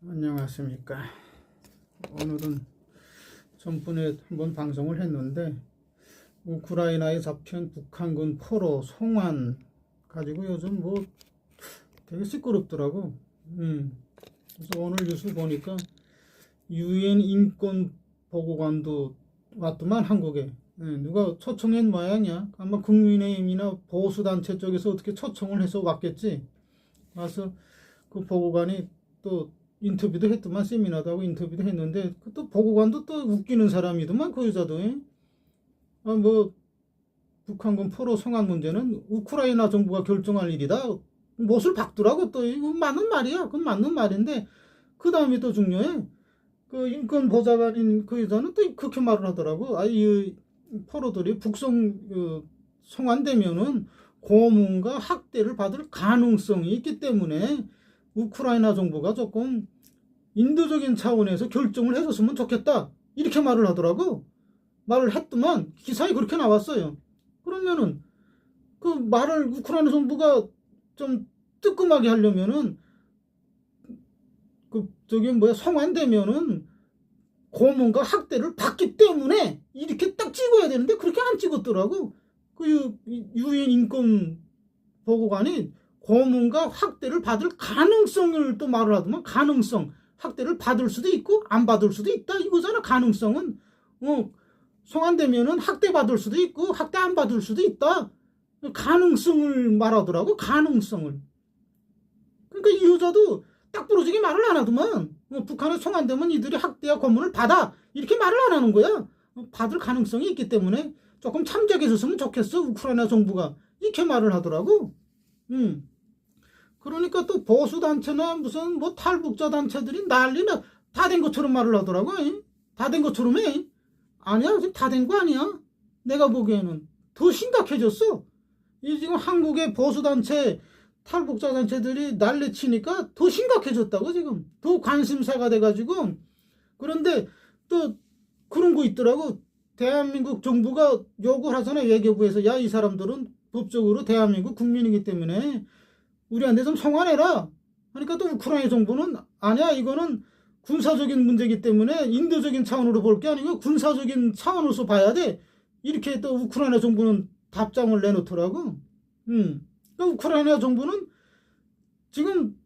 안녕하십니까. 오늘은 전번에 한번 방송을 했는데 우크라이나에 잡힌 북한군 포로 송환 가지고 요즘 뭐 되게 시끄럽더라고. 그래서 오늘 뉴스 보니까 유엔 인권 보고관도 왔더만 한국에. 누가 초청한 모양이야. 아마 국민의힘이나 보수단체 쪽에서 어떻게 초청을 해서 왔겠지. 와서 그 보고관이 또 인터뷰도 했더만, 세미나도 하고 인터뷰도 했는데, 또 보고관도 또 웃기는 사람이더만, 그 여자도. 뭐 북한군 포로 송환 문제는 우크라이나 정부가 결정할 일이다, 못을 박더라고. 또 이거 맞는 말이야. 그건 맞는 말인데, 그 다음이 또 중요해. 그 인권 보좌관인 그 여자는 또 그렇게 말을 하더라고. 이 포로들이 송환되면은 고문과 학대를 받을 가능성이 있기 때문에 우크라이나 정부가 조금 인도적인 차원에서 결정을 해줬으면 좋겠다, 이렇게 말을 하더라고. 말을 했더만 기사에 그렇게 나왔어요. 그러면은 그 말을 우크라이나 정부가 좀 뜨끔하게 하려면은 송환되면은 고문과 학대를 받기 때문에 이렇게 딱 찍어야 되는데 그렇게 안 찍었더라고. 그 유엔 인권 보고관이 고문과 학대를 받을 가능성을 또 말을 하더만. 가능성, 학대를 받을 수도 있고 안 받을 수도 있다, 이거잖아. 가능성은 송환되면은 학대 받을 수도 있고 학대 안 받을 수도 있다, 가능성을 말하더라고. 가능성을. 그러니까 이 여자도 딱 부러지게 말을 안 하더만. 북한에 송환되면 이들이 학대와 고문을 받아, 이렇게 말을 안 하는 거야. 받을 가능성이 있기 때문에 조금 참작해 줬으면 좋겠어, 우크라이나 정부가, 이렇게 말을 하더라고. 그러니까 또 보수단체나 무슨 뭐 탈북자 단체들이 난리나 다 된 것처럼 말을 하더라고. 다 된 것처럼 해. 아니야, 지금 다 된 거 아니야. 내가 보기에는 더 심각해졌어. 이 지금 한국의 보수단체, 탈북자 단체들이 난리치니까 더 심각해졌다고. 지금 더 관심사가 돼가지고. 그런데 또 그런 거 있더라고. 대한민국 정부가 요구를 하잖아요, 외교부에서. 야, 이 사람들은 법적으로 대한민국 국민이기 때문에 우리한테 좀 송환해라 하니까, 또 우크라이나 정부는 아니야, 이거는 군사적인 문제이기 때문에 인도적인 차원으로 볼 게 아니고 군사적인 차원으로서 봐야 돼, 이렇게 또 우크라이나 정부는 답장을 내놓더라고. 그러니까 우크라이나 정부는 지금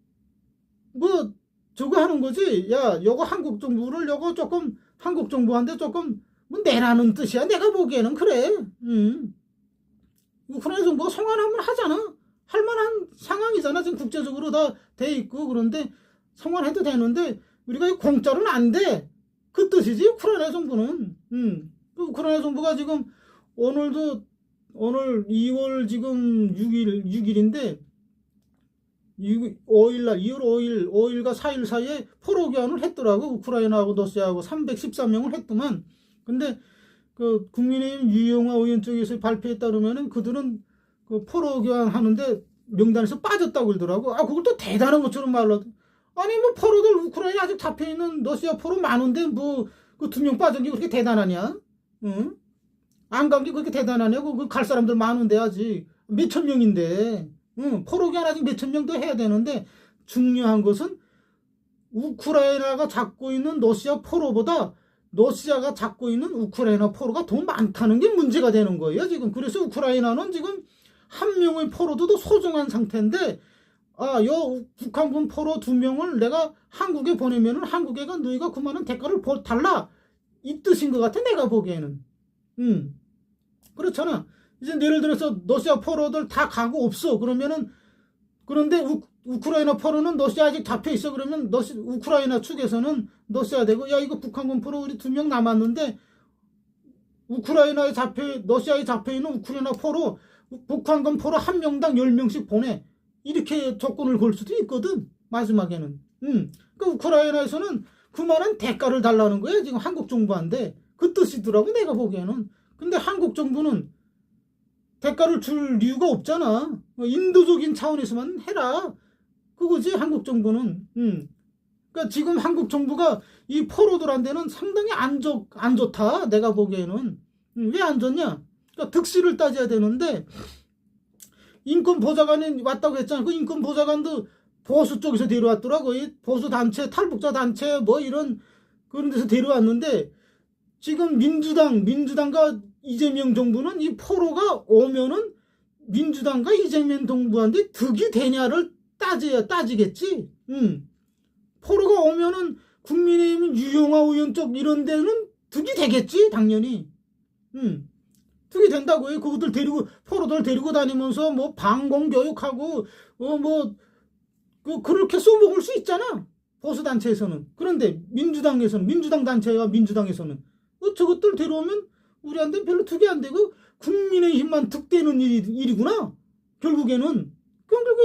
뭐 저거 하는 거지. 야, 요거 한국 정부를 요거 조금 한국 정부한테 조금 뭐 내라는 뜻이야, 내가 보기에는. 그래. 우크라이나 정부가 송환하면 하잖아. 할 만한 상황이잖아. 지금 국제적으로 다 돼 있고. 그런데 송환해도 되는데 우리가 공짜로는 안 돼, 그 뜻이지, 우크라이나 정부는. 우크라이나 정부가 지금 오늘 2월 지금 6일인데 5일날 2월 5일과 4일 사이에 포로 교환을 했더라고. 우크라이나하고 러시아하고 313명을 했더만. 근데 그 국민의힘 유영아 의원 쪽에서 발표에 따르면은 그들은 그 포로 교환하는데 명단에서 빠졌다고 그러더라고. 그걸 또 대단한 것처럼 말로. 아니 뭐 포로들 우크라이나 아직 잡혀있는 러시아 포로 많은데 뭐 그 2명 빠진 게 그렇게 대단하냐? 안 간 게 그렇게 대단하냐고. 그 갈 사람들 많은데 아직 몇천 명인데. 포로 교환 아직 몇천 명도 해야 되는데, 중요한 것은 우크라이나가 잡고 있는 러시아 포로보다 러시아가 잡고 있는 우크라이나 포로가 더 많다는 게 문제가 되는 거예요, 지금. 그래서 우크라이나는 지금 한 명의 포로도 더 소중한 상태인데, 요 북한군 포로 2명을 내가 한국에 보내면은 한국에가 너희가 그만한 대가를 달라, 이 뜻인 것 같아, 내가 보기에는. 그렇잖아. 이제 예를 들어서 러시아 포로들 다 가고 없어. 그러면은, 그런데 우크라이나 포로는 러시아 아직 잡혀 있어. 그러면 우크라이나 측에서는 러시아 되고, 야, 이거 북한군 포로 우리 2명 남았는데 러시아에 잡혀 있는 우크라이나 포로, 북한군 포로 1명당 10명씩 보내, 이렇게 조건을 걸 수도 있거든, 마지막에는. 그러니까 우크라이나에서는 그만한 대가를 달라는 거야, 지금 한국 정부한테. 그 뜻이더라고, 내가 보기에는. 근데 한국 정부는 대가를 줄 이유가 없잖아. 인도적인 차원에서만 해라, 그거지, 한국 정부는. 그러니까 지금 한국 정부가 이 포로들한테는 상당히 안 좋다, 내가 보기에는. 왜 안 좋냐? 그러니까 득실을 따져야 되는데, 인권 보좌관이 왔다고 했잖아. 그 인권 보좌관도 보수 쪽에서 데려왔더라고. 이 보수 단체, 탈북자 단체 뭐 이런 그런 데서 데려왔는데 지금 민주당과 이재명 정부는 이 포로가 오면은 민주당과 이재명 정부한테 득이 되냐를 따지겠지. 포로가 오면은 국민의힘 유영아 의원 쪽 이런 데는 득이 되겠지, 당연히. 득이 된다고 해. 그것들 데리고, 포로들 데리고 다니면서 뭐 방공 교육하고, 그렇게 써먹을 수 있잖아. 보수단체에서는. 그런데 민주당 단체와 민주당에서는, 저것들 데려오면 우리한테는 별로 득이 안 되고, 국민의힘만 득되는 일이구나. 결국엔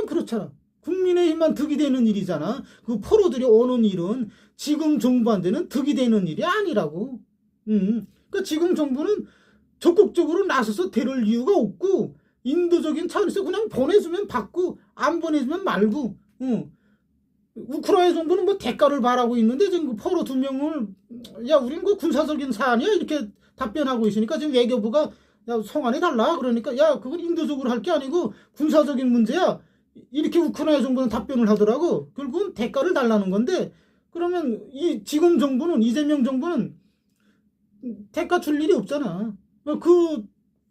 그렇잖아. 국민의힘만 득이 되는 일이잖아. 그 포로들이 오는 일은 지금 정부한테는 득이 되는 일이 아니라고. 그러니까 지금 정부는 적극적으로 나서서 데려올 이유가 없고 인도적인 차원에서 그냥 보내주면 받고 안 보내주면 말고. 우크라이나 정부는 뭐 대가를 바라고 있는데 지금 그 포로 2명을 야 우린 그 군사적인 사안이야 이렇게 답변하고 있으니까 지금 외교부가 야 송환해 달라 그러니까 야 그건 인도적으로 할 게 아니고 군사적인 문제야 이렇게 우크라이나 정부는 답변을 하더라고. 결국은 대가를 달라는 건데 그러면 이 지금 정부는 이재명 정부는 대가 줄 일이 없잖아. 그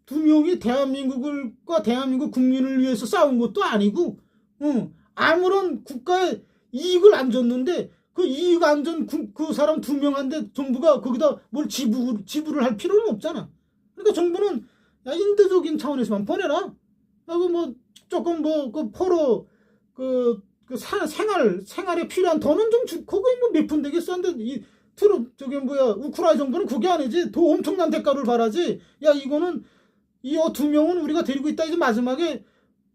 2명이 대한민국과 대한민국 국민을 위해서 싸운 것도 아니고 아무런 국가의 이익을 안 줬는데 그 이익 안 준 그 사람 2명한테 정부가 거기다 뭘 지불을 할 필요는 없잖아. 그러니까 정부는 야 인도적인 차원에서만 보내라. 하고 뭐 조금 뭐 그 포로 생활에 필요한 돈은 좀 주고 그게 뭐 몇 푼 되겠어. 근데 이 우크라이나 정부는 그게 아니지. 더 엄청난 대가를 바라지. 야 이거는 이 2명은 우리가 데리고 있다. 이제 마지막에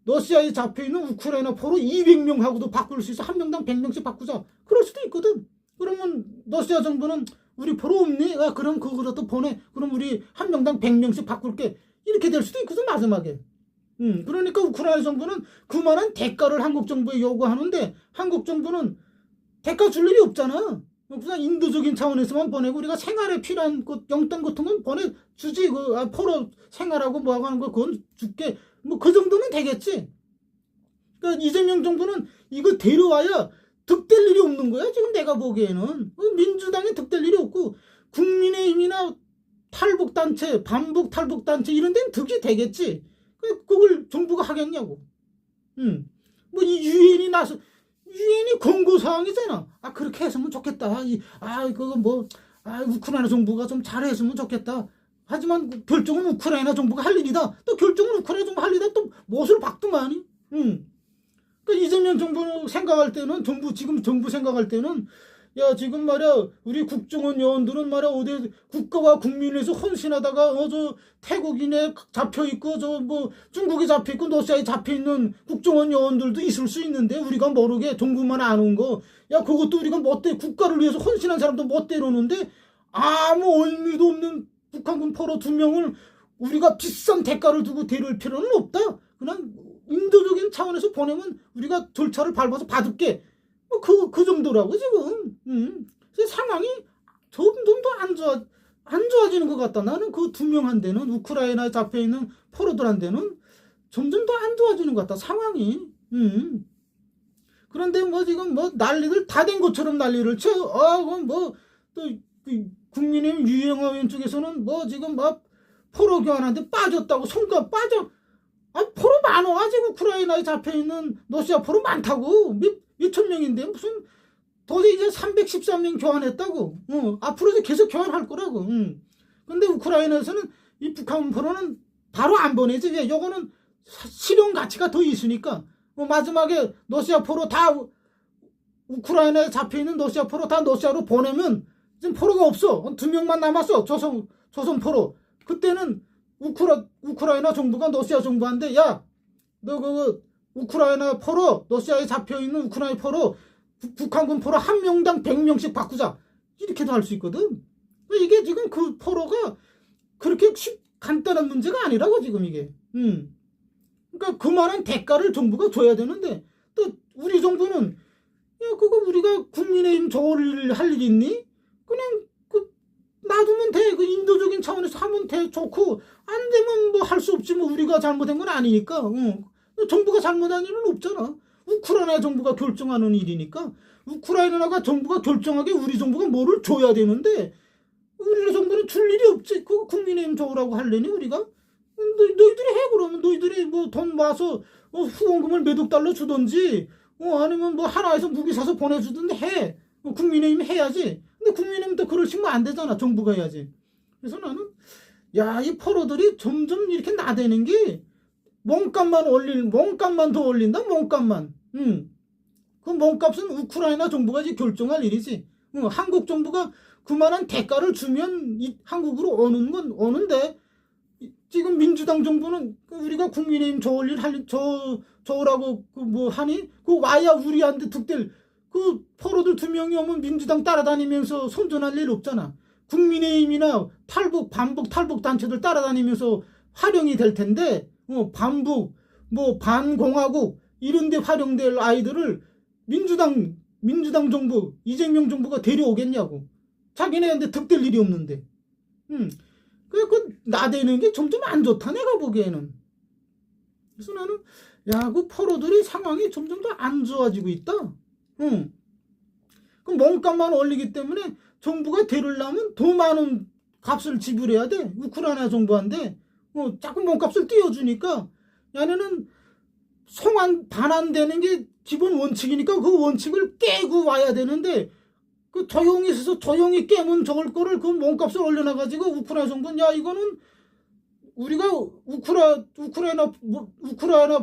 러시아에 잡혀있는 우크라이나 포로 200명하고도 바꿀 수 있어. 한 명당 100명씩 바꾸자. 그럴 수도 있거든. 그러면 러시아 정부는 우리 포로 없니? 야 그럼 그거라도 보내. 그럼 우리 한 명당 100명씩 바꿀게. 이렇게 될 수도 있거든 마지막에. 그러니까 우크라이나 정부는 그만한 대가를 한국 정부에 요구하는데 한국 정부는 대가 줄 일이 없잖아. 그냥 인도적인 차원에서만 보내고 우리가 생활에 필요한 용돈 같은 건 보내주지. 포로 생활하고 뭐하고 하는 거 그건 줄게. 뭐 그 정도는 되겠지. 그러니까 이재명 정부는 이거 데려와야 득될 일이 없는 거야. 지금 내가 보기에는 민주당에 득될 일이 없고 국민의힘이나 탈북단체, 반북 탈북단체 이런 데는 득이 되겠지. 그걸 정부가 하겠냐고. 뭐 이 유엔이 권고사항이잖아. 그렇게 했으면 좋겠다. 그거 뭐, 우크라이나 정부가 좀 잘했으면 좋겠다. 하지만 결정은 우크라이나 정부가 할 일이다. 또 결정은 우크라이나 정부가 할 일이다. 또 못을 박더만이. 그러니까 이재명 정부 생각할 때는, 지금 정부 생각할 때는, 야, 지금 말이야, 우리 국정원 요원들은 말이야, 어디 국가와 국민을 위해서 헌신하다가, 태국인에 잡혀있고, 중국에 잡혀있고, 러시아에 잡혀있는 국정원 요원들도 있을 수 있는데, 우리가 모르게 정부만 아는 거, 야, 그것도 우리가 국가를 위해서 헌신한 사람도 못 때려오는데, 아무 의미도 없는 북한군 포로 2명을 우리가 비싼 대가를 두고 데려올 필요는 없다. 그냥 인도적인 차원에서 보내면 우리가 절차를 밟아서 받을게. 그 정도라고 지금. 상황이 점점 더 안 좋아지는 것 같다. 나는 그 2명한테는 우크라이나에 잡혀있는 포로들한테는 점점 더 안 좋아지는 것 같다. 상황이. 그런데 뭐 지금 뭐 난리들 다 된 것처럼 난리를 쳐. 또 국민의힘 유영아 의원 쪽에서는 뭐 지금 막 포로 교환한테 빠졌다고 손가 빠져. 포로 많어. 아직 우크라이나에 잡혀있는 러시아 포로 많다고. 몇천 명인데 무슨 도저히 이제 313명 교환했다고. 앞으로 이제 계속 교환할 거라고. 근데 우크라이나에서는 이 북한 포로는 바로 안 보내지. 왜? 요거는 실용 가치가 더 있으니까. 마지막에 러시아 포로 다 우크라이나에 잡혀있는 러시아 포로 다 러시아로 보내면 지금 포로가 없어. 2명만 남았어. 조선 포로. 그때는 우크라이나 정부가 러시아 정부한테 야, 너 우크라이나 포로, 러시아에 잡혀있는 우크라이나 포로, 북한군 포로 한 명당 100명씩 바꾸자. 이렇게도 할 수 있거든. 이게 지금 그 포로가 그렇게 간단한 문제가 아니라고, 지금 이게. 그러니까 그만한 대가를 정부가 줘야 되는데, 또 우리 정부는, 야, 그거 우리가 국민의힘 할 일 있니? 그냥, 놔두면 돼. 인도적인 차원에서 하면 돼. 좋고, 안 되면 뭐 할 수 없지. 뭐 우리가 잘못한 건 아니니까. 정부가 잘못한 일은 없잖아. 우크라이나 정부가 결정하는 일이니까 우크라이나가 정부가 결정하게 우리 정부가 뭐를 줘야 되는데 우리 정부는 줄 일이 없지. 그 국민의힘 줘라고 할래니 우리가? 너희들이 해. 그러면 너희들이 뭐 돈 모아서 후원금을 몇억 달러 주든지 아니면 뭐 하나에서 무기 사서 보내주든지 해. 국민의힘이 해야지. 근데 국민의힘도 그럴 식으면 안 되잖아. 정부가 해야지. 그래서 나는 이 포로들이 점점 이렇게 나대는 게 몸값만 더 올린다. 몸값만. 그 몸값은 우크라이나 정부가 이제 결정할 일이지. 한국 정부가 그만한 대가를 주면 한국으로 오는 건 오는데 지금 민주당 정부는 우리가 국민의힘 저을 일 저으라고 뭐 하니 그 와야 우리한테 득될 그 포로들 2명이 오면 민주당 따라다니면서 선전할 일 없잖아. 국민의힘이나 반북 탈북 단체들 따라다니면서 활용이 될 텐데 반북 뭐 반공화국 이런 데 활용될 아이들을 민주당 정부 이재명 정부가 데려오겠냐고. 자기네한테 득될 일이 없는데. 그 나대는 게 점점 안 좋다 내가 보기에는. 그래서 나는 그 포로들이 상황이 점점 더 안 좋아지고 있다. 그 몸값만 올리기 때문에 정부가 데리려면 더 많은 값을 지불해야 돼. 우크라이나 정부한테 자꾸 몸값을 띄워주니까 얘네는 반환되는 게 기본 원칙이니까 그 원칙을 깨고 와야 되는데 그 조용히 있어서 조용히 깨면 적을 거를 그 몸값을 올려놔가지고 우크라이나 정부는 이거는 우리가 우크라이나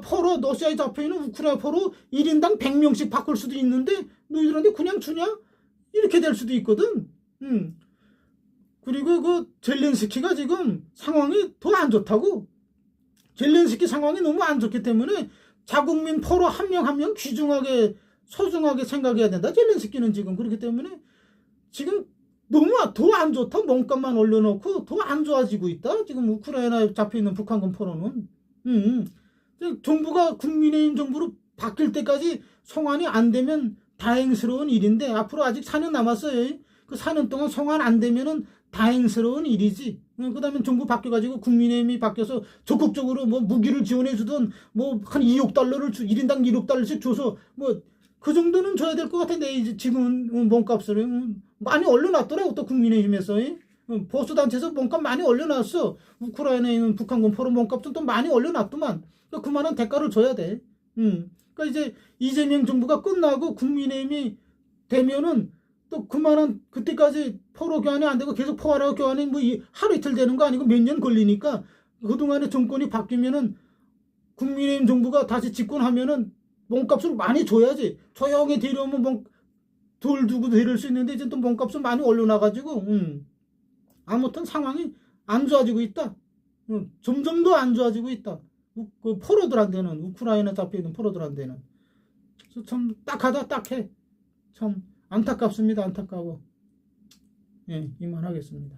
포로 러시아에 잡혀있는 우크라이나 포로 1인당 100명씩 바꿀 수도 있는데 너희들한테 그냥 주냐? 이렇게 될 수도 있거든. 그리고 그 젤렌스키가 지금 상황이 더 안 좋다고. 젤렌스키 상황이 너무 안 좋기 때문에 자국민 포로 한 명 한 명 귀중하게 소중하게 생각해야 된다. 젤렌스키는 지금 그렇기 때문에 지금 너무 더 안 좋다. 몸값만 올려놓고 더 안 좋아지고 있다. 지금 우크라이나에 잡혀있는 북한군 포로는. 정부가 국민의힘 정부로 바뀔 때까지 송환이 안 되면 다행스러운 일인데 앞으로 아직 4년 남았어요. 그 4년 동안 송환 안 되면은 다행스러운 일이지. 그 다음에 정부 바뀌어가지고 국민의힘이 바뀌어서 적극적으로 뭐 무기를 지원해주든 뭐 한 2억 달러를 1인당 1억 달러씩 줘서 뭐 그 정도는 줘야 될 것 같은데 이제 지금은 몸값을 많이 올려놨더라고. 또 국민의힘에서 보수단체에서 몸값 많이 올려놨어. 우크라이나에 있는 북한군 포로 몸값은 또 많이 올려놨더만. 그만한 대가를 줘야 돼. 그러니까 이제 이재명 정부가 끝나고 국민의힘이 되면은 또 그만한 그때까지 포로 교환이 안 되고 계속 포로 교환이 뭐 하루 이틀 되는 거 아니고 몇 년 걸리니까 그동안에 정권이 바뀌면은 국민의힘 정부가 다시 집권하면은 몸값을 많이 줘야지. 조용히 데려오면 덜 두고 데려올 수 있는데 이제 또 몸값을 많이 올려놔가지고 아무튼 상황이 안 좋아지고 있다. 점점 더 안 좋아지고 있다. 그 포로들한테는 우크라이나 잡혀있는 포로들한테는 참 딱하다 딱해. 참 안타깝습니다. 안타까워. 이만하겠습니다.